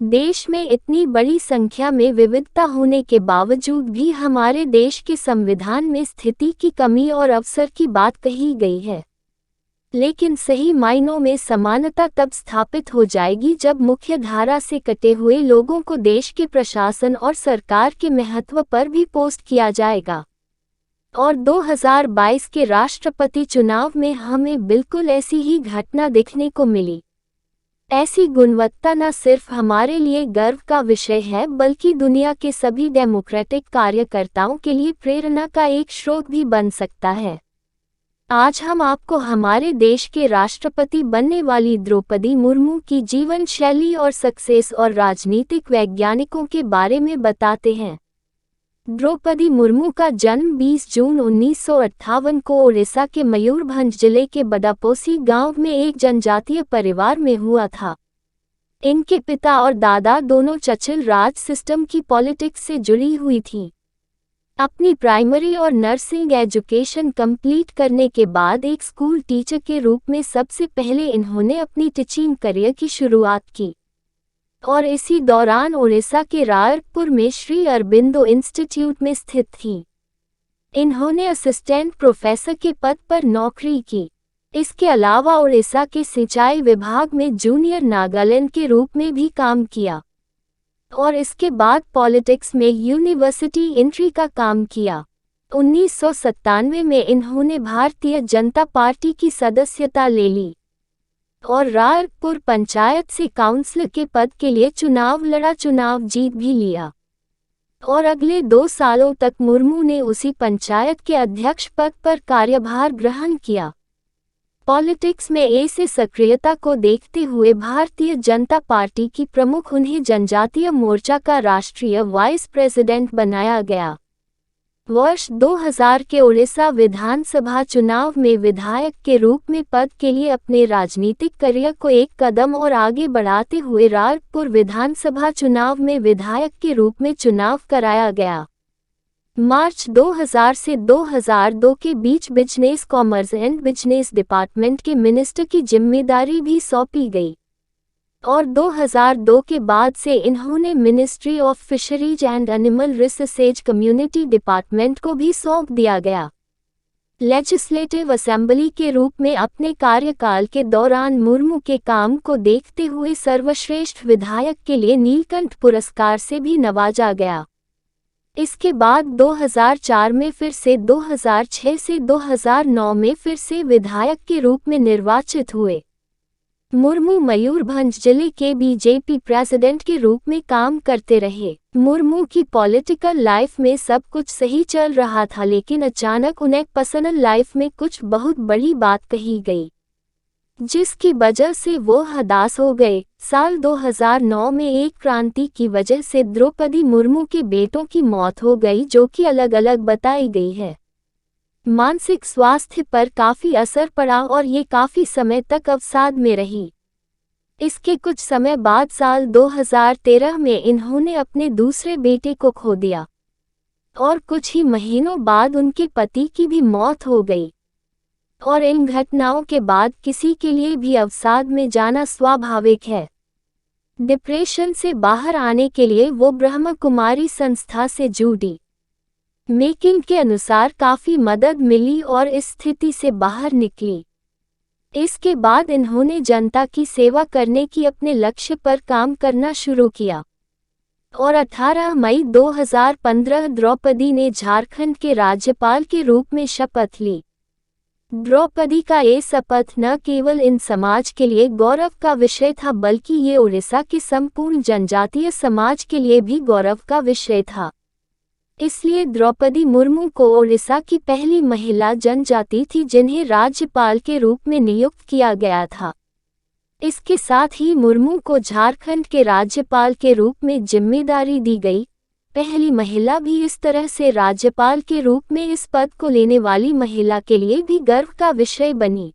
देश में इतनी बड़ी संख्या में विविधता होने के बावजूद भी हमारे देश के संविधान में स्थिति की कमी और अवसर की बात कही गई है। लेकिन सही मायनों में समानता तब स्थापित हो जाएगी जब मुख्य धारा से कटे हुए लोगों को देश के प्रशासन और सरकार के महत्व पर भी पोस्ट किया जाएगा। और 2022 के राष्ट्रपति चुनाव में हमें बिल्कुल ऐसी ही घटना देखने को मिली। ऐसी गुणवत्ता न सिर्फ हमारे लिए गर्व का विषय है बल्कि दुनिया के सभी डेमोक्रेटिक कार्यकर्ताओं के लिए प्रेरणा का एक स्रोत भी बन सकता है। आज हम आपको हमारे देश के राष्ट्रपति बनने वाली द्रौपदी मुर्मू की जीवन शैली और सक्सेस और राजनीतिक वैज्ञानिकों के बारे में बताते हैं। द्रौपदी मुर्मू का जन्म 20 जून 1958 को ओडिशा के मयूरभंज जिले के बडापोसी गांव में एक जनजातीय परिवार में हुआ था। इनके पिता और दादा दोनों चचल राज सिस्टम की पॉलिटिक्स से जुड़ी हुई थीं। अपनी प्राइमरी और नर्सिंग एजुकेशन कंप्लीट करने के बाद एक स्कूल टीचर के रूप में सबसे पहले इन्होंने अपनी टीचिंग करियर की शुरुआत की और इसी दौरान ओडिशा के रायपुर में श्री अरबिंदो इंस्टीट्यूट में स्थित थीं। इन्होंने असिस्टेंट प्रोफेसर के पद पर नौकरी की। इसके अलावा ओडिशा के सिंचाई विभाग में जूनियर नागालैंड के रूप में भी काम किया और इसके बाद पॉलिटिक्स में यूनिवर्सिटी एंट्री का काम किया। 1997 में इन्होंने भारतीय जनता पार्टी की सदस्यता ले ली और रायपुर पंचायत से काउंसिलर के पद के लिए चुनाव लड़ा, चुनाव जीत भी लिया और अगले 2 सालों तक मुर्मू ने उसी पंचायत के अध्यक्ष पद पर कार्यभार ग्रहण किया। पॉलिटिक्स में ऐसे सक्रियता को देखते हुए भारतीय जनता पार्टी की प्रमुख उन्हें जनजातीय मोर्चा का राष्ट्रीय वाइस प्रेसिडेंट बनाया गया। वर्ष 2000 के ओडिशा विधानसभा चुनाव में विधायक के रूप में पद के लिए अपने राजनीतिक करियर को एक कदम और आगे बढ़ाते हुए रायपुर विधानसभा चुनाव में विधायक के रूप में चुनाव कराया गया। मार्च 2000 से 2002 के बीच business commerce and business department के मिनिस्टर की जिम्मेदारी भी सौंपी गई और 2002 के बाद से इन्होंने ministry of fisheries and animal resources community department को भी सौंप दिया गया। लेजिस्लेटिव असेंबली के रूप में अपने कार्यकाल के दौरान मुर्मू के काम को देखते हुए सर्वश्रेष्ठ विधायक के लिए नीलकंठ पुरस्कार से भी नवाजा गया। इसके बाद 2004 में फिर से 2006 से 2009 में फिर से विधायक के रूप में निर्वाचित हुए। मुर्मू मयूरभंज जिले के बीजेपी प्रेसिडेंट के रूप में काम करते रहे। मुर्मू की पॉलिटिकल लाइफ में सब कुछ सही चल रहा था, लेकिन अचानक उन्हें पर्सनल लाइफ में कुछ बहुत बड़ी बात कही गई जिसकी वजह से वो हताश हो गए। साल 2009 में एक क्रांति की वजह से द्रौपदी मुर्मू के बेटों की मौत हो गई जो कि अलग अलग बताई गई है। मानसिक स्वास्थ्य पर काफ़ी असर पड़ा और ये काफ़ी समय तक अवसाद में रही। इसके कुछ समय बाद साल 2013 में इन्होंने अपने दूसरे बेटे को खो दिया और कुछ ही महीनों बाद उनके पति की भी मौत हो गई और इन घटनाओं के बाद किसी के लिए भी अवसाद में जाना स्वाभाविक है। डिप्रेशन से बाहर आने के लिए वो ब्रह्म कुमारी संस्था से जुड़ी। मेकिंग के अनुसार काफ़ी मदद मिली और इस स्थिति से बाहर निकली। इसके बाद इन्होंने जनता की सेवा करने की अपने लक्ष्य पर काम करना शुरू किया और 18 मई 2015 द्रौपदी ने झारखंड के राज्यपाल के रूप में शपथ ली। द्रौपदी का ये शपथ न केवल इन समाज के लिए गौरव का विषय था बल्कि ये ओडिशा के संपूर्ण जनजातीय समाज के लिए भी गौरव का विषय था। इसलिए द्रौपदी मुर्मू को ओडिशा की पहली महिला जनजाति थी जिन्हें राज्यपाल के रूप में नियुक्त किया गया था। इसके साथ ही मुर्मू को झारखंड के राज्यपाल के रूप में जिम्मेदारी दी गई। पहली महिला भी इस तरह से राज्यपाल के रूप में इस पद को लेने वाली महिला के लिए भी गर्व का विषय बनी।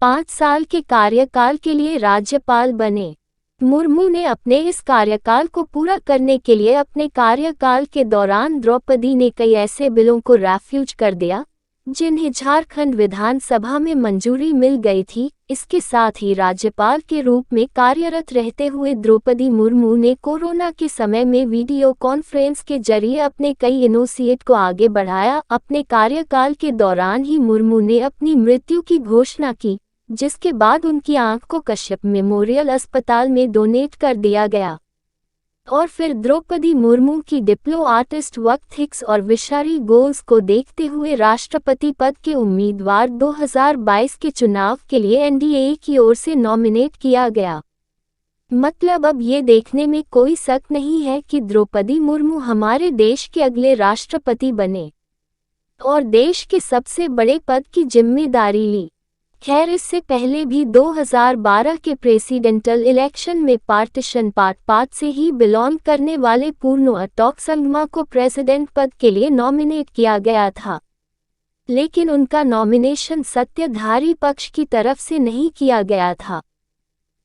5 साल के कार्यकाल के लिए राज्यपाल बने। मुर्मू ने अपने इस कार्यकाल को पूरा करने के लिए अपने कार्यकाल के दौरान द्रौपदी ने कई ऐसे बिलों को रेफ्यूज कर दिया जिन्हें झारखंड विधानसभा में मंजूरी मिल गई थी। इसके साथ ही राज्यपाल के रूप में कार्यरत रहते हुए द्रौपदी मुर्मू ने कोरोना के समय में वीडियो कॉन्फ्रेंस के जरिए अपने कई इनिशिएटिव को आगे बढ़ाया। अपने कार्यकाल के दौरान ही मुर्मू ने अपनी मृत्यु की घोषणा की, जिसके बाद उनकी आंख को कश्यप मेमोरियल अस्पताल में डोनेट कर दिया गया। और फिर द्रौपदी मुर्मू की डिप्लो आर्टिस्ट वक्त हिक्स और विषारी गोल्स को देखते हुए राष्ट्रपति पद के उम्मीदवार 2022 के चुनाव के लिए एनडीए की ओर से नॉमिनेट किया गया। मतलब अब ये देखने में कोई शक नहीं है कि द्रौपदी मुर्मू हमारे देश के अगले राष्ट्रपति बने और देश के सबसे बड़े पद की जिम्मेदारी ली। खैर, इससे पहले भी 2012 के प्रेसिडेंटल इलेक्शन में पार्टीशन पार्ट से ही बिलोंग करने वाले पूर्णों टोकसंगमा को प्रेसिडेंट पद के लिए नॉमिनेट किया गया था, लेकिन उनका नॉमिनेशन सत्ताधारी पक्ष की तरफ से नहीं किया गया था,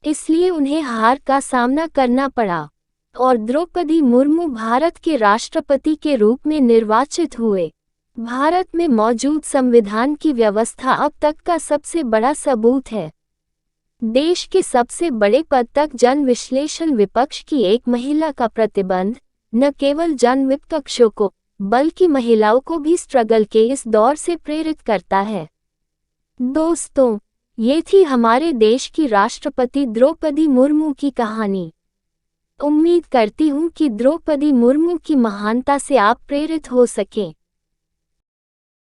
इसलिए उन्हें हार का सामना करना पड़ा और द्रौपदी मुर्मू भारत के राष्ट्रपति के रूप में निर्वाचित हुए। भारत में मौजूद संविधान की व्यवस्था अब तक का सबसे बड़ा सबूत है। देश के सबसे बड़े पद तक जन विश्लेषण विपक्ष की एक महिला का प्रतिबंध न केवल जन विपक्षों को बल्कि महिलाओं को भी स्ट्रगल के इस दौर से प्रेरित करता है। दोस्तों, ये थी हमारे देश की राष्ट्रपति द्रौपदी मुर्मू की कहानी। उम्मीद करती हूँ कि द्रौपदी मुर्मू की महानता से आप प्रेरित हो सकें।